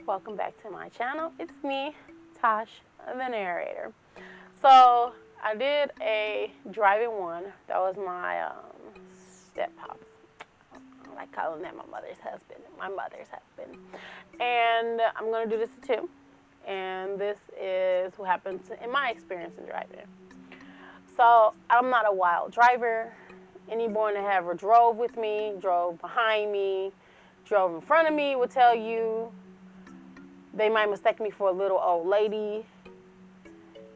welcome back to my channel. It's me, Tosh, the narrator. So I did a driving one. That was my step pop. I like calling that my mother's husband. And I'm gonna do this too. And this is what happened in my experience in driving. So I'm not a wild driver. Anyone that ever drove with me, drove behind me, drove in front of me would tell you they might mistake me for a little old lady.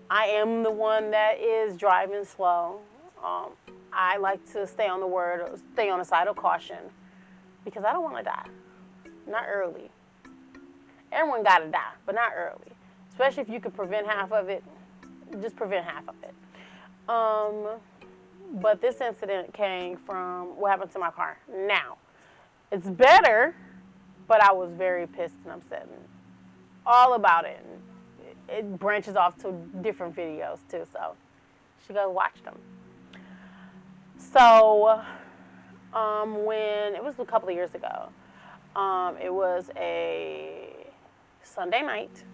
I am the one that is driving slow. I like to stay on the side of caution because I don't want to die. Not early. Everyone got to die, but not early. Especially if you could prevent half of it, just prevent half of it. But this incident came from what happened to my car. Now, it's better, but I was very pissed and upset and all about it. It branches off to different videos too, so she goes watch them. So, when it was a couple of years ago, it was a Sunday night.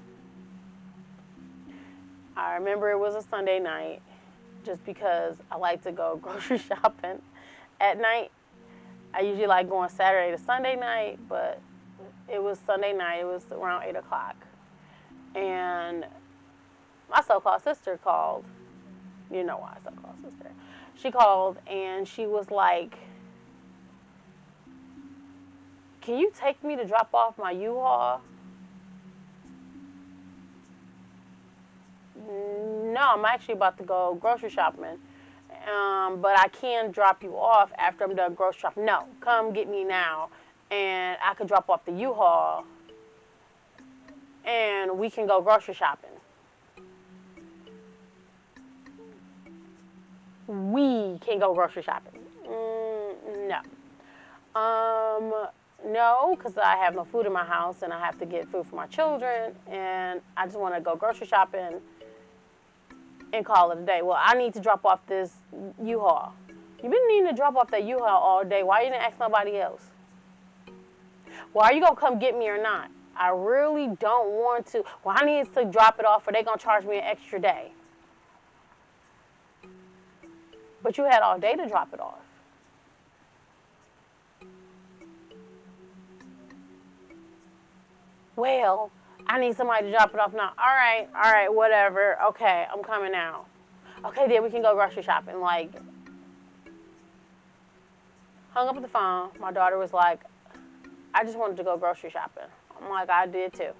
I remember it was a Sunday night just because I like to go grocery shopping at night. I usually like going Saturday to Sunday night, but it was Sunday night. It was around 8 o'clock. And my so-called sister called. You know why so-called sister. She called and she was like, "Can you take me to drop off my U-Haul?" No, I'm actually about to go grocery shopping. But I can drop you off after I'm done grocery shopping. No, come get me now. And I could drop off the U-Haul. And we can go grocery shopping. We can go grocery shopping. No. No, because I have no food in my house and I have to get food for my children. And I just want to go grocery shopping and call it a day. Well, I need to drop off this U-Haul. You've been needing to drop off that U-Haul all day. Why you didn't ask nobody else? Well, are you going to come get me or not? I really don't want to. Well, I need to drop it off or they're going to charge me an extra day. But you had all day to drop it off. Well, I need somebody to drop it off now. All right, whatever. Okay, I'm coming now. Okay, then we can go grocery shopping. Like, hung up the phone. My daughter was like, I just wanted to go grocery shopping. I'm like, I did too.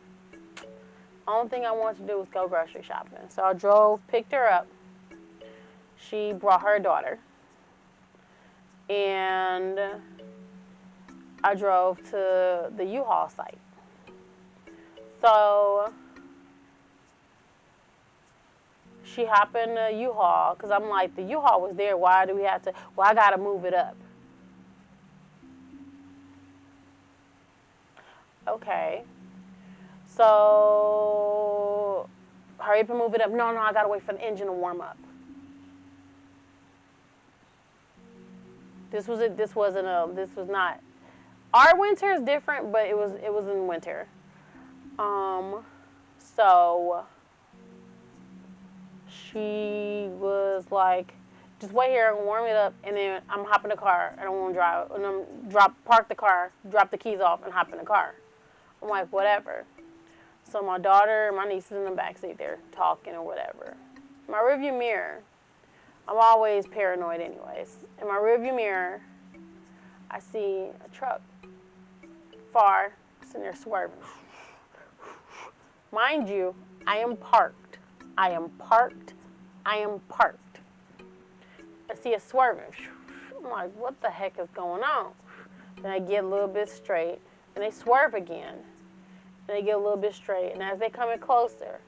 Only thing I wanted to do was go grocery shopping. So I drove, picked her up. She brought her daughter. And I drove to the U-Haul site. So she hopped in the U-Haul because I'm like, the U-Haul was there. Why do we have to? Well, I got to move it up. Okay. So hurry up and move it up. No, I got to wait for the engine to warm up. This was not. Our winter is different, but it was in winter. So she was like, just wait here and warm it up, and then I'm hopping the car. I don't want to drive. And I'm park the car, drop the keys off, and hop in the car. I'm like, whatever. So my daughter, my niece is in the backseat there talking or whatever. My rearview mirror, I'm always paranoid anyways. In my rearview mirror, I see a truck far sitting there swerving. Mind you, I am parked. I see it swerving. I'm like, what the heck is going on? Then I get a little bit straight, and they swerve again. And they get a little bit straight, and as they come in closer,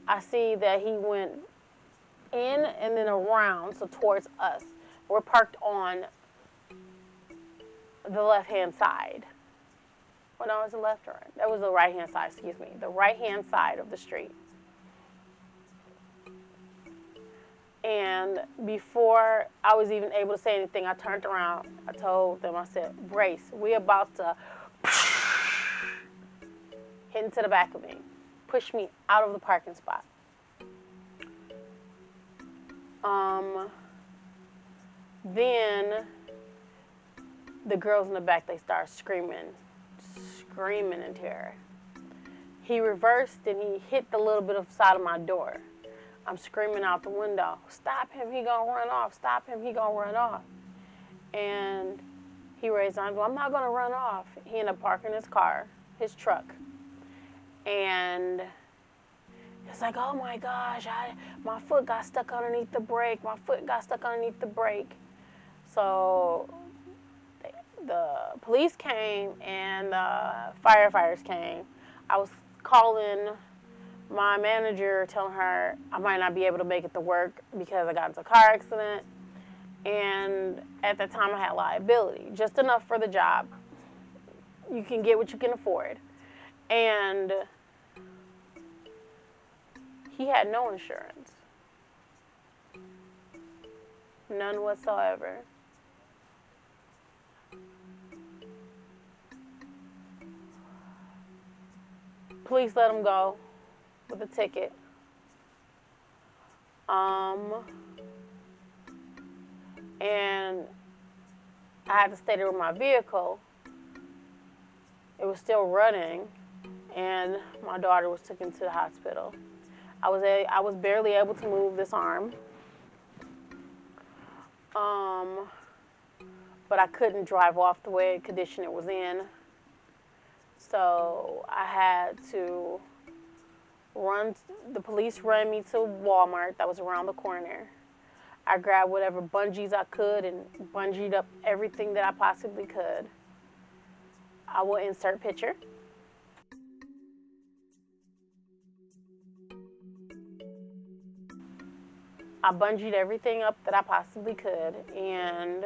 I see that he went in and then around, so towards us. We're parked on the left-hand side. Well, no, it was the left or right. That was the right-hand side, excuse me. The right-hand side of the street. And before I was even able to say anything, I turned around. I told them, I said, brace. We about to hit into the back of me, pushed me out of the parking spot. Then the girls in the back, they start screaming in terror. He reversed and he hit the little bit of side of my door. I'm screaming out the window, "Stop him, he gonna run off, stop him, he gonna run off." And he raised on, "I'm not gonna run off." He ended up parking his car, his truck. And it's like, "Oh my gosh, my foot got stuck underneath the brake. My foot got stuck underneath the brake." So the police came and the firefighters came. I was calling my manager, telling her I might not be able to make it to work because I got into a car accident. And at that time I had liability, just enough for the job. You can get what you can afford. And he had no insurance. None whatsoever. Police let him go with a ticket. And I had to stay there with my vehicle. It was still running, and my daughter was taken to the hospital. I was barely able to move this arm, but I couldn't drive off the way condition it was in. So I had to the police ran me to Walmart that was around the corner. I grabbed whatever bungees I could and bungeed up everything that I possibly could. I will insert picture. I bungeed everything up that I possibly could, and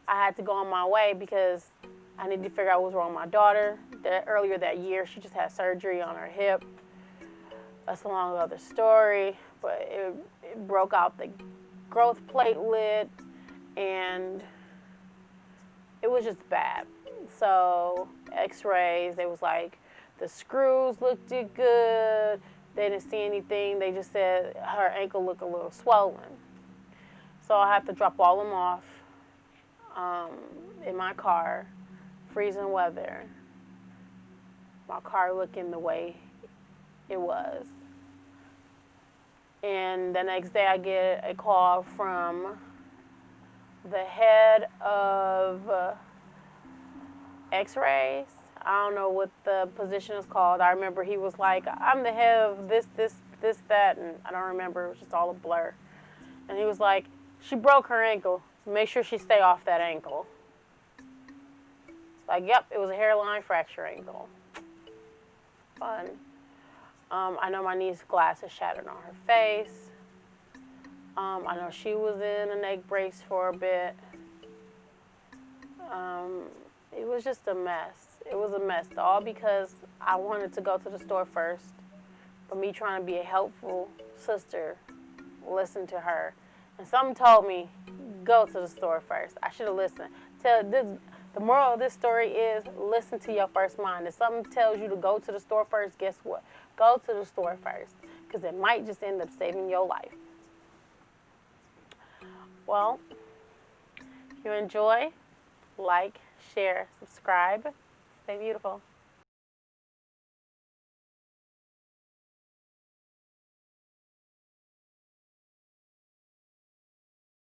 I had to go on my way because I needed to figure out what was wrong with my daughter. Earlier that year, she just had surgery on her hip. That's a long other story, but it broke out the growth platelet, and it was just bad. So x-rays, they was like, the screws looked good. They didn't see anything. They just said her ankle looked a little swollen. So I had to drop all them off in my car, freezing weather. My car looking the way it was. And the next day I get a call from the head of x-rays. I don't know what the position is called. I remember he was like, "I'm the head of this, that," and I don't remember. It was just all a blur. And he was like, "She broke her ankle. Make sure she stay off that ankle." Like, yep, it was a hairline fracture ankle. Fun. I know my niece's glasses shattered on her face. I know she was in a neck brace for a bit. It was just a mess. It was a mess, all because I wanted to go to the store first. But me trying to be a helpful sister, listen to her. And something told me, go to the store first. I should have listened. The moral of this story is listen to your first mind. If something tells you to go to the store first, guess what? Go to the store first, because it might just end up saving your life. Well, if you enjoy, like, share, subscribe. Stay beautiful.